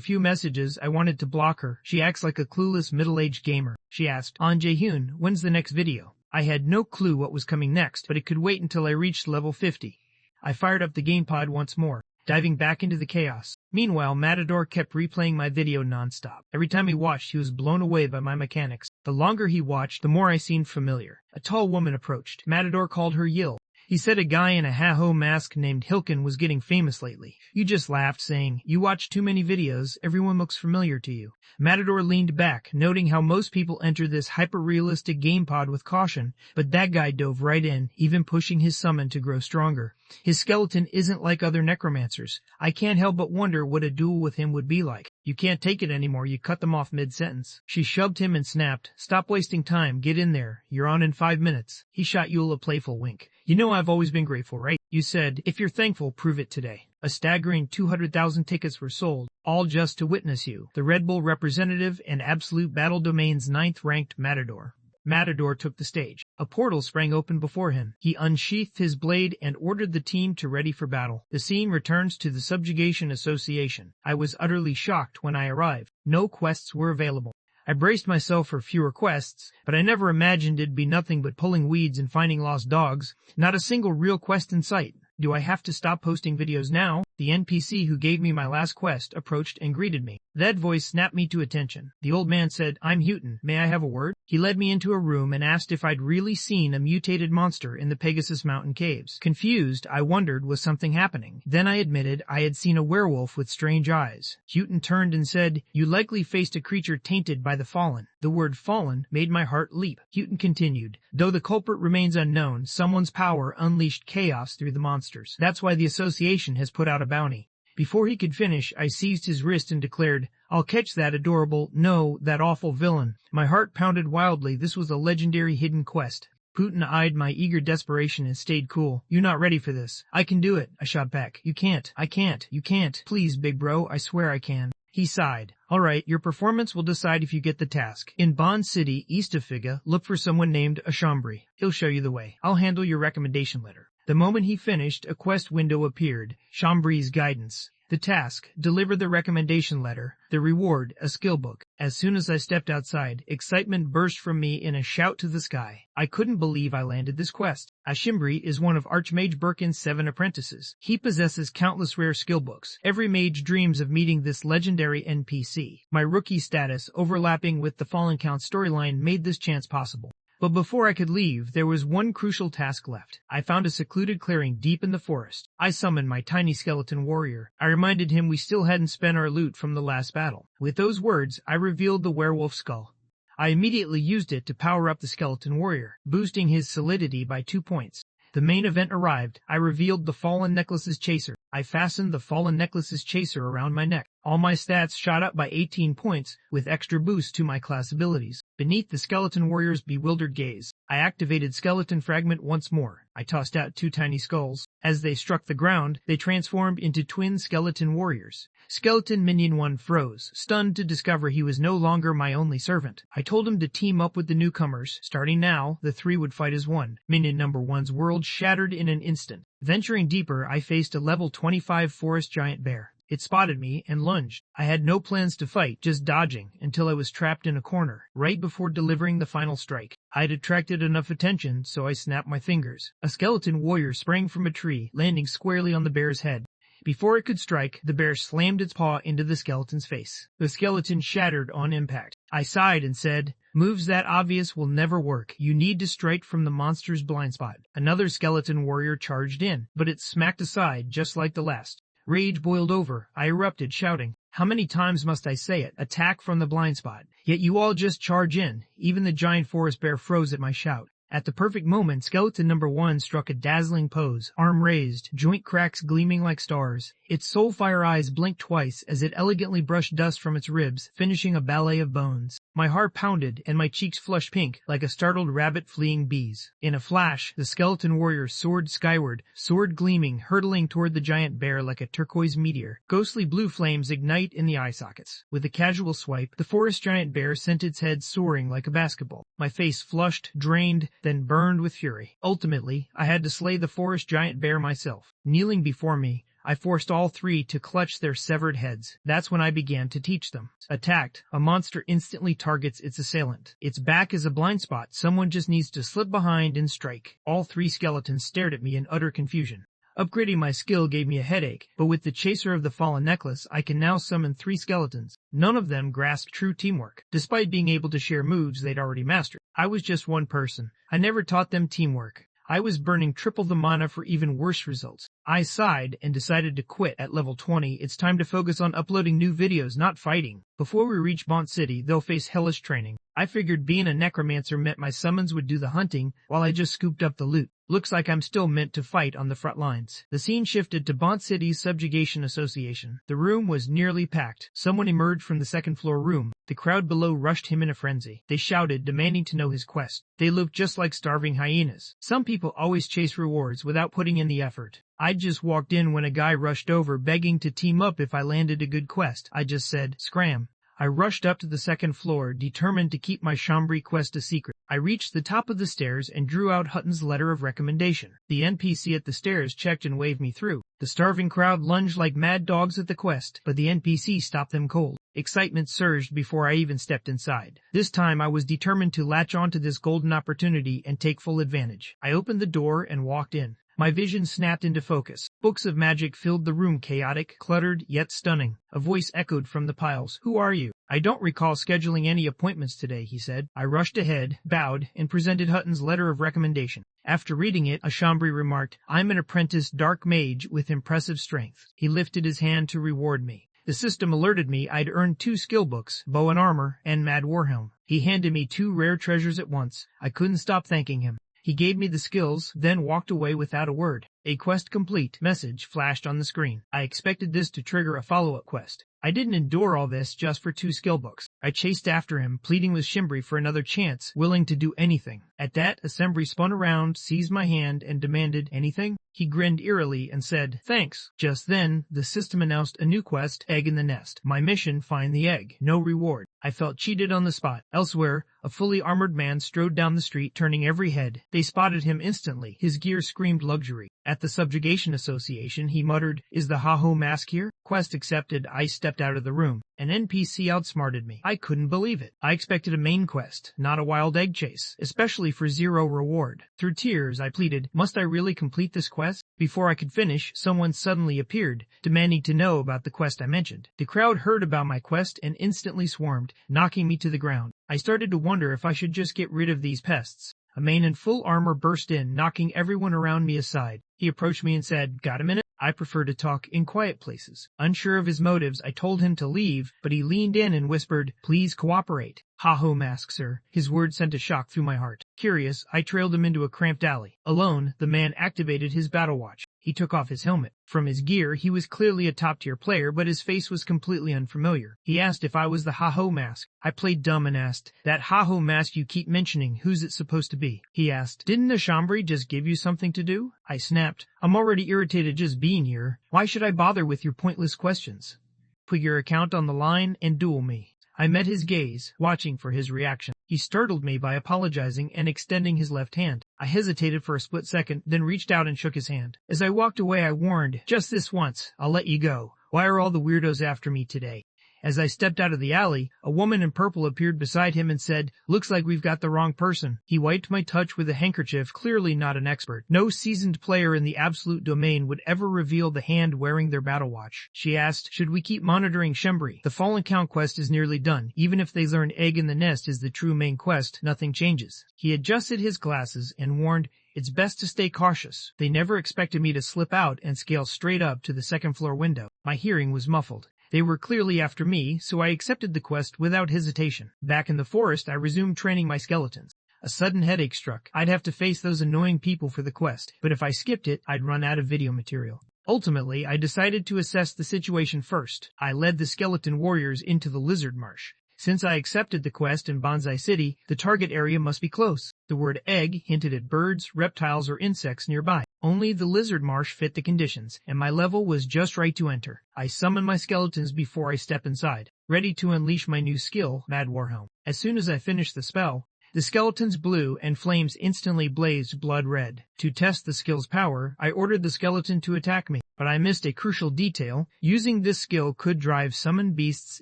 few messages, I wanted to block her. She acts like a clueless middle-aged gamer. She asked, "On Jaehoon, when's the next video?" I had no clue what was coming next, but it could wait until I reached level 50. I fired up the gamepod once more, diving back into the chaos. Meanwhile, Matador kept replaying my video nonstop. Every time he watched, he was blown away by my mechanics. The longer he watched, the more I seemed familiar. A tall woman approached. Matador called her Yil. He said a guy in a ha-ho mask named Hilken was getting famous lately. You just laughed, saying, "You watch too many videos, everyone looks familiar to you." Matador leaned back, noting how most people enter this hyper-realistic game pod with caution, but that guy dove right in, even pushing his summon to grow stronger. His skeleton isn't like other necromancers. I can't help but wonder what a duel with him would be like. You can't take it anymore, you cut them off mid-sentence. She shoved him and snapped, "Stop wasting time, get in there, you're on in 5 minutes. He shot Yule a playful wink. "You know I've always been grateful, right?" You said, "If you're thankful, prove it today." A staggering 200,000 tickets were sold, all just to witness you, the Red Bull representative and Absolute Battle Domain's 9th-ranked Matador. Matador took the stage. A portal sprang open before him. He unsheathed his blade and ordered the team to ready for battle. The scene returns to the Subjugation Association. I was utterly shocked when I arrived. No quests were available. I braced myself for fewer quests, but I never imagined it'd be nothing but pulling weeds and finding lost dogs. Not a single real quest in sight. Do I have to stop posting videos now? The NPC who gave me my last quest approached and greeted me. That voice snapped me to attention. The old man said, "I'm Houghton. May I have a word?" He led me into a room and asked if I'd really seen a mutated monster in the Pegasus Mountain caves. Confused, I wondered, was something happening? Then I admitted I had seen a werewolf with strange eyes. Houghton turned and said, "You likely faced a creature tainted by the fallen." The word fallen made my heart leap. Houghton continued, "Though the culprit remains unknown, someone's power unleashed chaos through the monsters. That's why the association has put out a bounty." Before he could finish, I seized his wrist and declared, "I'll catch that adorable, no, that awful villain." My heart pounded wildly. This was a legendary hidden quest. Putin eyed my eager desperation and stayed cool. "You not ready for this?" "I can do it," I shot back. "You can't." "I can't." "You can't." "Please, big bro, I swear I can." He sighed. "All right, your performance will decide if you get the task. In Bond City, east of Figa, look for someone named Ashambri. He'll show you the way. I'll handle your recommendation letter." The moment he finished, a quest window appeared. Chambri's guidance. The task, deliver the recommendation letter. The reward, a skill book. As soon as I stepped outside, excitement burst from me in a shout to the sky. I couldn't believe I landed this quest. Ashimbri is one of Archmage Birkin's 7 apprentices. He possesses countless rare skill books. Every mage dreams of meeting this legendary NPC. My rookie status, overlapping with the Fallen Count storyline, made this chance possible. But before I could leave, there was one crucial task left. I found a secluded clearing deep in the forest. I summoned my tiny skeleton warrior. I reminded him we still hadn't spent our loot from the last battle. With those words, I revealed the werewolf skull. I immediately used it to power up the skeleton warrior, boosting his solidity by 2 points. The main event arrived. I revealed the Fallen Necklace's chaser. I fastened the Fallen Necklace's chaser around my neck. All my stats shot up by 18 points, with extra boosts to my class abilities. Beneath the skeleton warrior's bewildered gaze, I activated Skeleton Fragment once more. I tossed out 2 tiny skulls. As they struck the ground, they transformed into twin skeleton warriors. Skeleton Minion 1 froze, stunned to discover he was no longer my only servant. I told him to team up with the newcomers. Starting now, the 3 would fight as one. Minion number 1's world shattered in an instant. Venturing deeper, I faced a level 25 forest giant bear. It spotted me and lunged. I had no plans to fight, just dodging, until I was trapped in a corner, right before delivering the final strike. I'd attracted enough attention, so I snapped my fingers. A skeleton warrior sprang from a tree, landing squarely on the bear's head. Before it could strike, the bear slammed its paw into the skeleton's face. The skeleton shattered on impact. I sighed and said, "Moves that obvious will never work. You need to strike from the monster's blind spot." Another skeleton warrior charged in, but it smacked aside just like the last. Rage boiled over. I erupted, shouting, "How many times must I say it? Attack from the blind spot. Yet you all just charge in." Even the giant forest bear froze at my shout. At the perfect moment, skeleton number 1 struck a dazzling pose, arm raised, joint cracks gleaming like stars. Its soulfire eyes blinked twice as it elegantly brushed dust from its ribs, finishing a ballet of bones. My heart pounded, and my cheeks flushed pink, like a startled rabbit fleeing bees. In a flash, the skeleton warrior soared skyward, sword gleaming, hurtling toward the giant bear like a turquoise meteor. Ghostly blue flames ignite in the eye sockets. With a casual swipe, the forest giant bear sent its head soaring like a basketball. My face flushed, drained, then burned with fury. Ultimately, I had to slay the forest giant bear myself. Kneeling before me, I forced all three to clutch their severed heads. That's when I began to teach them. Attacked, a monster instantly targets its assailant. Its back is a blind spot. Someone just needs to slip behind and strike. All three skeletons stared at me in utter confusion. Upgrading my skill gave me a headache, but with the Chaser of the Fallen Necklace, I can now summon 3 skeletons. None of them grasped true teamwork, despite being able to share moves they'd already mastered. I was just one person. I never taught them teamwork. I was burning triple the mana for even worse results. I sighed and decided to quit at level 20. It's time to focus on uploading new videos, not fighting. Before we reach Bont City, they'll face hellish training. I figured being a necromancer meant my summons would do the hunting while I just scooped up the loot. Looks like I'm still meant to fight on the front lines. The scene shifted to Bont City's Subjugation Association. The room was nearly packed. Someone emerged from the second-floor room. The crowd below rushed him in a frenzy. They shouted, demanding to know his quest. They looked just like starving hyenas. Some people always chase rewards without putting in the effort. I just walked in when a guy rushed over begging to team up if I landed a good quest. I just said, scram. I rushed up to the second floor, determined to keep my Chambry quest a secret. I reached the top of the stairs and drew out Hutton's letter of recommendation. The NPC at the stairs checked and waved me through. The starving crowd lunged like mad dogs at the quest, but the NPC stopped them cold. Excitement surged before I even stepped inside. This time I was determined to latch onto this golden opportunity and take full advantage. I opened the door and walked in. My vision snapped into focus. Books of magic filled the room, chaotic, cluttered, yet stunning. A voice echoed from the piles. Who are you? I don't recall scheduling any appointments today, he said. I rushed ahead, bowed, and presented Hutton's letter of recommendation. After reading it, Chambry remarked, I'm an apprentice dark mage with impressive strength. He lifted his hand to reward me. The system alerted me I'd earned 2 skill books, Bow and Armor, and Mad Warhelm. He handed me 2 rare treasures at once. I couldn't stop thanking him. He gave me the skills, then walked away without a word. A quest complete message flashed on the screen. I expected this to trigger a follow-up quest. I didn't endure all this just for 2 skill books. I chased after him, pleading with Chambry for another chance, willing to do anything. At that, Chambry spun around, seized my hand, and demanded, anything? He grinned eerily and said, thanks. Just then, the system announced a new quest, Egg in the Nest. My mission, find the egg. No reward. I felt cheated on the spot. Elsewhere, a fully armored man strode down the street, turning every head. They spotted him instantly. His gear screamed luxury. At the Subjugation Association, he muttered, is the Ha-Ho mask here? Quest accepted. I stepped out of the room. An NPC outsmarted me. I couldn't believe it. I expected a main quest, not a wild egg chase, especially for 0 reward. Through tears, I pleaded, must I really complete this quest? Before I could finish, someone suddenly appeared, demanding to know about the quest I mentioned. The crowd heard about my quest and instantly swarmed, knocking me to the ground. I started to wonder if I should just get rid of these pests. A man in full armor burst in, knocking everyone around me aside. He approached me and said, got a minute? I prefer to talk in quiet places. Unsure of his motives, I told him to leave, but he leaned in and whispered, please cooperate. Ha-Ho mask, sir. His words sent a shock through my heart. Curious, I trailed him into a cramped alley. Alone, the man activated his battle watch. He took off his helmet. From his gear, he was clearly a top-tier player, but his face was completely unfamiliar. He asked if I was the Ha-Ho mask. I played dumb and asked, that Ha-Ho mask you keep mentioning, who's it supposed to be? He asked, didn't the Chambry just give you something to do? I snapped, I'm already irritated just being here. Why should I bother with your pointless questions? Put your account on the line and duel me. I met his gaze, watching for his reaction. He startled me by apologizing and extending his left hand. I hesitated for a split second, then reached out and shook his hand. As I walked away, I warned, just this once, I'll let you go. Why are all the weirdos after me today? As I stepped out of the alley, a woman in purple appeared beside him and said, looks like we've got the wrong person. He wiped my touch with a handkerchief, clearly not an expert. No seasoned player in the absolute domain would ever reveal the hand wearing their battle watch. She asked, should we keep monitoring Chambry? The Fallen Count quest is nearly done. Even if they learn Egg in the Nest is the true main quest, nothing changes. He adjusted his glasses and warned, it's best to stay cautious. They never expected me to slip out and scale straight up to the second-floor window. My hearing was muffled. They were clearly after me, so I accepted the quest without hesitation. Back in the forest, I resumed training my skeletons. A sudden headache struck. I'd have to face those annoying people for the quest, but if I skipped it, I'd run out of video material. Ultimately, I decided to assess the situation first. I led the skeleton warriors into the lizard marsh. Since I accepted the quest in Bonsai City, the target area must be close. The word egg hinted at birds, reptiles, or insects nearby. Only the lizard marsh fit the conditions, and my level was just right to enter. I summoned my skeletons before I step inside, ready to unleash my new skill, Mad Warhelm. As soon as I finished the spell, The skeleton's blue and flames instantly blazed blood red. To test the skill's power, I ordered the skeleton to attack me, but I missed a crucial detail. Using this skill could drive summoned beasts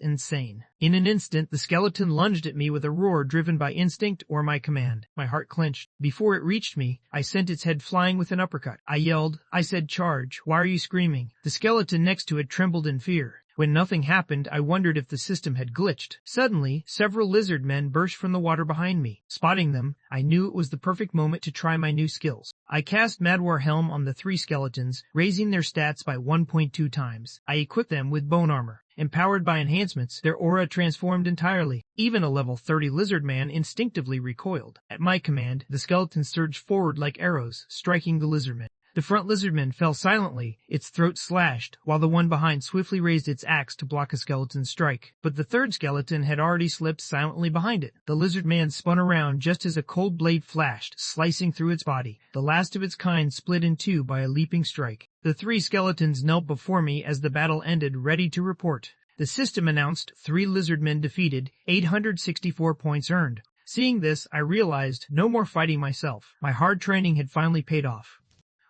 insane. In an instant, the skeleton lunged at me with a roar driven by instinct or my command. My heart clenched. Before it reached me, I sent its head flying with an uppercut. I yelled. I said, "Charge. Why are you screaming?" The skeleton next to it trembled in fear. When nothing happened, I wondered if the system had glitched. Suddenly, several lizard men burst from the water behind me. Spotting them, I knew it was the perfect moment to try my new skills. I cast Manhwa Helm on the 3 skeletons, raising their stats by 1.2 times. I equipped them with bone armor. Empowered by enhancements, their aura transformed entirely. Even a level 30 lizard man instinctively recoiled. At my command, the skeletons surged forward like arrows, striking the lizardmen. The front lizardman fell silently, its throat slashed, while the one behind swiftly raised its axe to block a skeleton's strike. But the third skeleton had already slipped silently behind it. The lizard man spun around just as a cold blade flashed, slicing through its body. The last of its kind split in two by a leaping strike. The 3 skeletons knelt before me as the battle ended, ready to report. The system announced 3 lizardmen defeated, 864 points earned. Seeing this, I realized no more fighting myself. My hard training had finally paid off.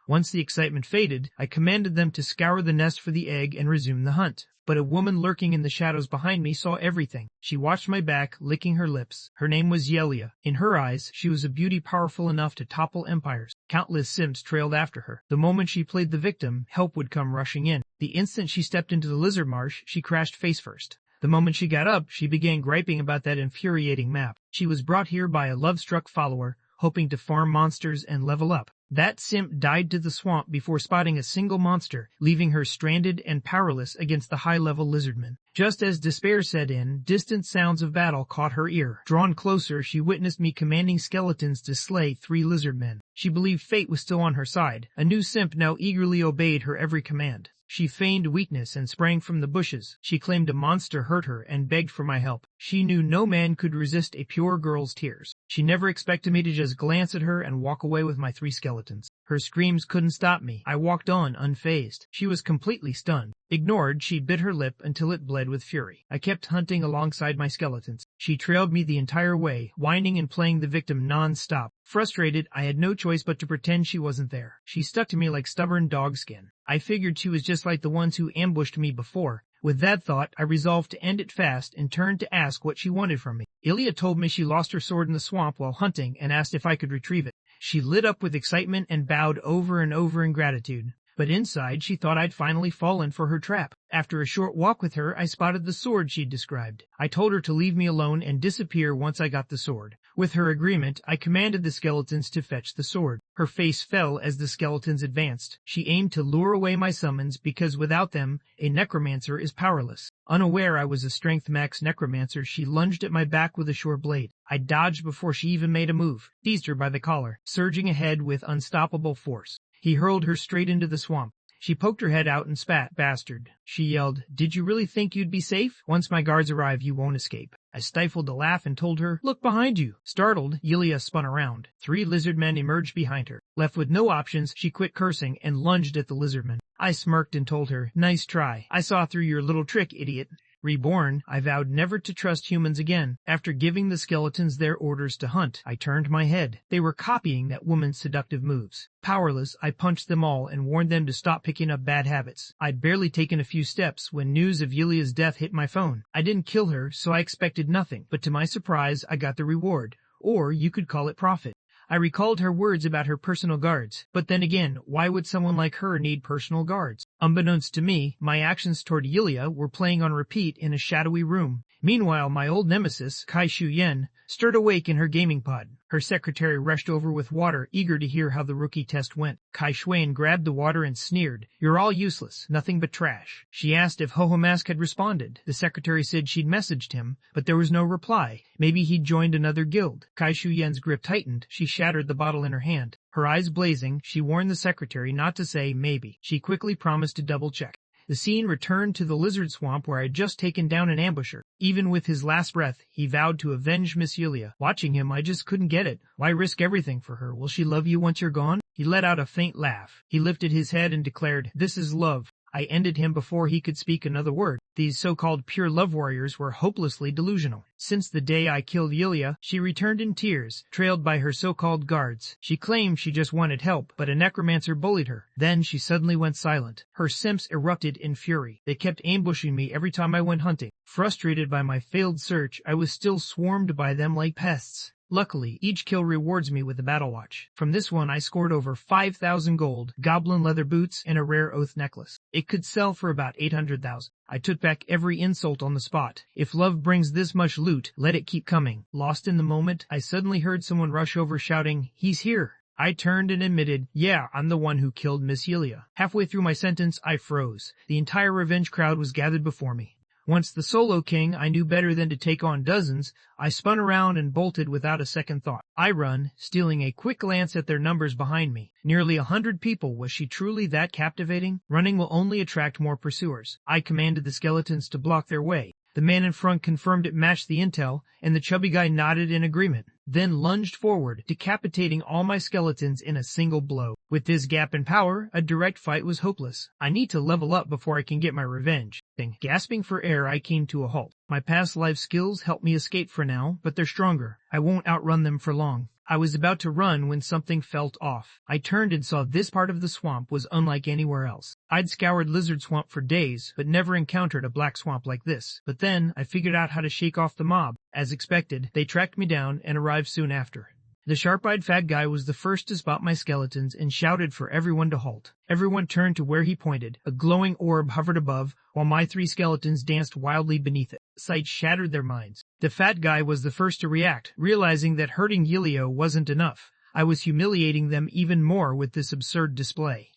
Once the excitement faded, I commanded them to scour the nest for the egg and resume the hunt. But a woman lurking in the shadows behind me saw everything. She watched my back, licking her lips. Her name was Yelia. In her eyes, she was a beauty powerful enough to topple empires. Countless simps trailed after her. The moment she played the victim, help would come rushing in. The instant she stepped into the lizard marsh, she crashed face first. The moment she got up, she began griping about that infuriating map. She was brought here by a love-struck follower, hoping to farm monsters and level up. That simp dived to the swamp before spotting a single monster, leaving her stranded and powerless against the high-level lizardmen. Just as despair set in, distant sounds of battle caught her ear. Drawn closer, she witnessed me commanding skeletons to slay 3 lizardmen. She believed fate was still on her side. A new simp now eagerly obeyed her every command. She feigned weakness and sprang from the bushes. She claimed a monster hurt her and begged for my help. She knew no man could resist a pure girl's tears. She never expected me to just glance at her and walk away with my 3 skeletons. Her screams couldn't stop me. I walked on unfazed. She was completely stunned. Ignored, she bit her lip until it bled with fury. I kept hunting alongside my skeletons. She trailed me the entire way, whining and playing the victim non-stop. Frustrated, I had no choice but to pretend she wasn't there. She stuck to me like stubborn dogskin. I figured she was just like the ones who ambushed me before. With that thought, I resolved to end it fast and turned to ask what she wanted from me. Ilya told me she lost her sword in the swamp while hunting and asked if I could retrieve it. She lit up with excitement and bowed over and over in gratitude. But inside, she thought I'd finally fallen for her trap. After a short walk with her, I spotted the sword she'd described. I told her to leave me alone and disappear once I got the sword. With her agreement, I commanded the skeletons to fetch the sword. Her face fell as the skeletons advanced. She aimed to lure away my summons because without them, a necromancer is powerless. Unaware I was a strength max necromancer, she lunged at my back with a short blade. I dodged before she even made a move, seized her by the collar, surging ahead with unstoppable force. He hurled her straight into the swamp. She poked her head out and spat. "Bastard," she yelled. "Did you really think you'd be safe? Once my guards arrive, you won't escape." I stifled a laugh and told her, "Look behind you." Startled, Yulia spun around. 3 lizardmen emerged behind her. Left with no options, she quit cursing and lunged at the lizardmen. I smirked and told her, "Nice try. I saw through your little trick, idiot." Reborn, I vowed never to trust humans again. After giving the skeletons their orders to hunt, I turned my head. They were copying that woman's seductive moves. Powerless, I punched them all and warned them to stop picking up bad habits. I'd barely taken a few steps when news of Yulia's death hit my phone. I didn't kill her, so I expected nothing, but to my surprise, I got the reward. Or you could call it profit. I recalled her words about her personal guards, but then again, why would someone like her need personal guards? Unbeknownst to me, my actions toward Yulia were playing on repeat in a shadowy room. Meanwhile, my old nemesis, Kai Shu-yen, stirred awake in her gaming pod. Her secretary rushed over with water, eager to hear how the rookie test went. Kai Shuyen grabbed the water and sneered, "You're all useless, nothing but trash." She asked if Hohomask had responded. The secretary said she'd messaged him, but there was no reply. Maybe he'd joined another guild. Kai Shu-yen's grip tightened. She shattered the bottle in her hand. Her eyes blazing, she warned the secretary not to say maybe. She quickly promised to double-check. The scene returned to the lizard swamp where I had just taken down an ambusher. Even with his last breath, he vowed to avenge Miss Yulia. Watching him, I just couldn't get it. Why risk everything for her? Will she love you once you're gone? He let out a faint laugh. He lifted his head and declared, "This is love." I ended him before he could speak another word. These so-called pure love warriors were hopelessly delusional. Since the day I killed Yulia, she returned in tears, trailed by her so-called guards. She claimed she just wanted help, but a necromancer bullied her. Then she suddenly went silent. Her simps erupted in fury. They kept ambushing me every time I went hunting. Frustrated by my failed search, I was still swarmed by them like pests. Luckily, each kill rewards me with a battle watch. From this one I scored over 5,000 gold, goblin leather boots, and a rare oath necklace. It could sell for about 800,000. I took back every insult on the spot. If love brings this much loot, let it keep coming. Lost in the moment, I suddenly heard someone rush over shouting, "He's here!" I turned and admitted, yeah, I'm the one who killed Miss Yulia. Halfway through my sentence, I froze. The entire revenge crowd was gathered before me. Once the solo king, I knew better than to take on dozens. I spun around and bolted without a second thought. I run, stealing a quick glance at their numbers behind me. Nearly 100 people. Was she truly that captivating? Running will only attract more pursuers. I commanded the skeletons to block their way. The man in front confirmed it matched the intel, and the chubby guy nodded in agreement, then lunged forward, decapitating all my skeletons in a single blow. With this gap in power, a direct fight was hopeless. I need to level up before I can get my revenge. Gasping for air, I came to a halt. My past life skills help me escape for now, but they're stronger. I won't outrun them for long. I was about to run when something felt off. I turned and saw this part of the swamp was unlike anywhere else. I'd scoured Lizard Swamp for days, but never encountered a black swamp like this. But then I figured out how to shake off the mob. As expected, they tracked me down and arrived soon after. The sharp-eyed fat guy was the first to spot my skeletons and shouted for everyone to halt. Everyone turned to where he pointed. A glowing orb hovered above, while my 3 skeletons danced wildly beneath it. The sight shattered their minds. The fat guy was the first to react, realizing that hurting Yulia wasn't enough. I was humiliating them even more with this absurd display.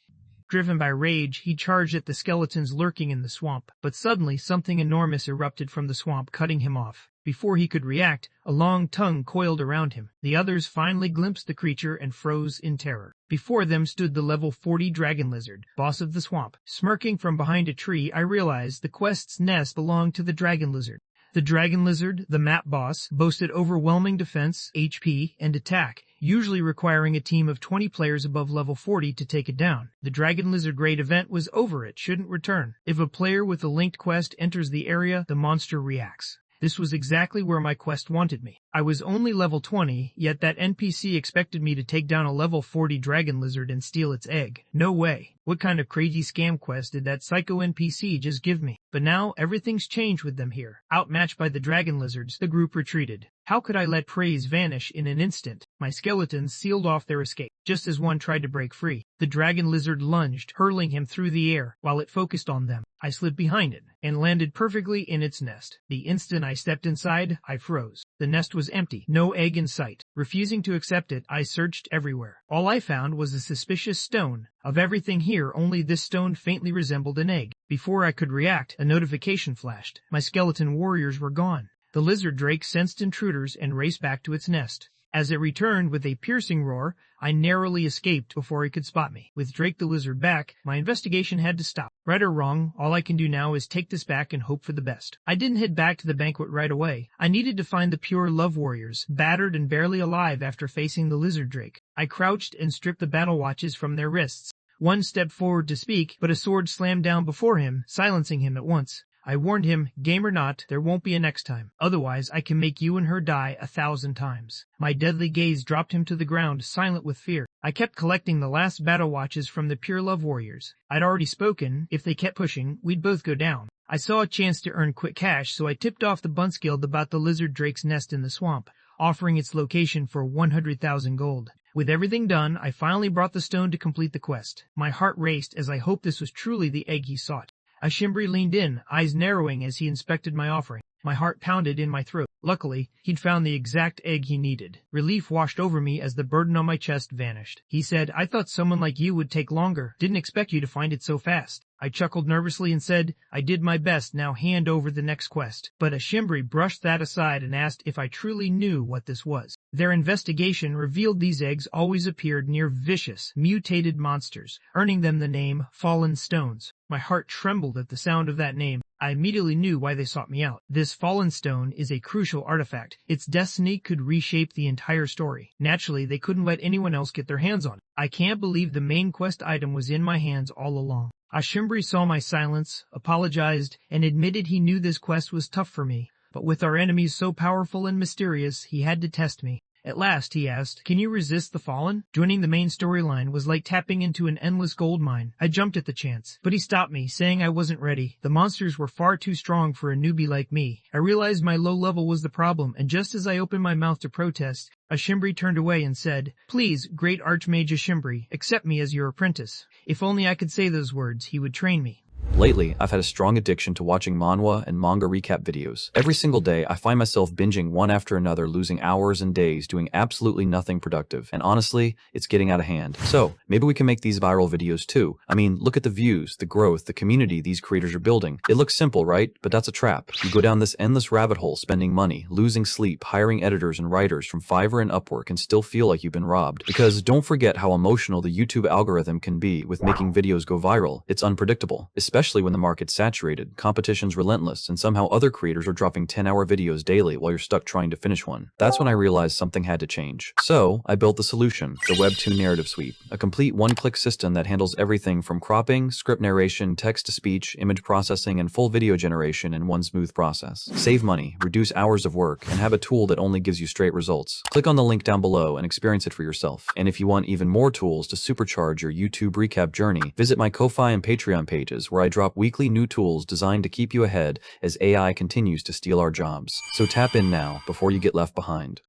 Driven by rage, he charged at the skeletons lurking in the swamp, but suddenly something enormous erupted from the swamp, cutting him off. Before he could react, a long tongue coiled around him. The others finally glimpsed the creature and froze in terror. Before them stood the level 40 dragon lizard, boss of the swamp. Smirking from behind a tree, I realized the quest's nest belonged to the dragon lizard. The dragon lizard, the map boss, boasted overwhelming defense, HP, and attack, usually requiring a team of 20 players above level 40 to take it down. The dragon lizard raid event was over. It shouldn't return. If a player with a linked quest enters the area, the monster reacts. This was exactly where my quest wanted me. I was only level 20, yet that NPC expected me to take down a level 40 dragon lizard and steal its egg. No way. What kind of crazy scam quest did that psycho NPC just give me? But now everything's changed with them here. Outmatched by the dragon lizards, the group retreated. How could I let praise vanish in an instant? My skeletons sealed off their escape. Just as one tried to break free, the dragon lizard lunged, hurling him through the air while it focused on them. I slid behind it and landed perfectly in its nest. The instant I stepped inside, I froze. The nest was empty, no egg in sight. Refusing to accept it, I searched everywhere. All I found was a suspicious stone. Of everything here, only this stone faintly resembled an egg. Before I could react, a notification flashed. My skeleton warriors were gone. The lizard drake sensed intruders and raced back to its nest. As it returned with a piercing roar, I narrowly escaped before it could spot me. With Drake the lizard back, my investigation had to stop. Right or wrong, all I can do now is take this back and hope for the best. I didn't head back to the banquet right away. I needed to find the pure love warriors, battered and barely alive after facing the lizard drake. I crouched and stripped the battle watches from their wrists. One stepped forward to speak, but a sword slammed down before him, silencing him at once. I warned him, game or not, there won't be a next time. Otherwise, I can make you and her die 1,000 times. My deadly gaze dropped him to the ground, silent with fear. I kept collecting the last battle watches from the pure love warriors. I'd already spoken. If they kept pushing, we'd both go down. I saw a chance to earn quick cash, so I tipped off the Bunskilled about the lizard drake's nest in the swamp, offering its location for 100,000 gold. With everything done, I finally brought the stone to complete the quest. My heart raced as I hoped this was truly the egg he sought. Ashimbri leaned in, eyes narrowing as he inspected my offering. My heart pounded in my throat. Luckily, he'd found the exact egg he needed. Relief washed over me as the burden on my chest vanished. He said, I thought someone like you would take longer. Didn't expect you to find it so fast. I chuckled nervously and said, I did my best, now hand over the next quest. But Ashimbri brushed that aside and asked if I truly knew what this was. Their investigation revealed these eggs always appeared near vicious, mutated monsters, earning them the name Fallen Stones. My heart trembled at the sound of that name. I immediately knew why they sought me out. This Fallen Stone is a crucial artifact. Its destiny could reshape the entire story. Naturally, they couldn't let anyone else get their hands on it. I can't believe the main quest item was in my hands all along. Ashimbri saw my silence, apologized, and admitted he knew this quest was tough for me. But with our enemies so powerful and mysterious, he had to test me. At last, he asked, "Can you resist the Fallen?" Joining the main storyline was like tapping into an endless gold mine. I jumped at the chance, but he stopped me, saying I wasn't ready. The monsters were far too strong for a newbie like me. I realized my low level was the problem, and just as I opened my mouth to protest, Ashimbri turned away and said, "Please, great Archmage Ashimbri, accept me as your apprentice." If only I could say those words, he would train me. Lately, I've had a strong addiction to watching manhwa and manga recap videos. Every single day, I find myself binging one after another, losing hours and days doing absolutely nothing productive. And honestly, it's getting out of hand. So, maybe we can make these viral videos too. I mean, look at the views, the growth, the community these creators are building. It looks simple, right? But that's a trap. You go down this endless rabbit hole, spending money, losing sleep, hiring editors and writers from Fiverr and Upwork, and still feel like you've been robbed. Because don't forget how emotional the YouTube algorithm can be with making videos go viral. It's unpredictable, especially when the market's saturated, competition's relentless, and somehow other creators are dropping 10-hour videos daily while you're stuck trying to finish one. That's when I realized something had to change. So, I built the solution, the Webtoon Narrative Suite, a complete one-click system that handles everything from cropping, script narration, text-to-speech, image processing, and full video generation in one smooth process. Save money, reduce hours of work, and have a tool that only gives you straight results. Click on the link down below and experience it for yourself. And if you want even more tools to supercharge your YouTube recap journey, visit my Ko-Fi and Patreon pages where I drop weekly new tools designed to keep you ahead as AI continues to steal our jobs. So tap in now before you get left behind.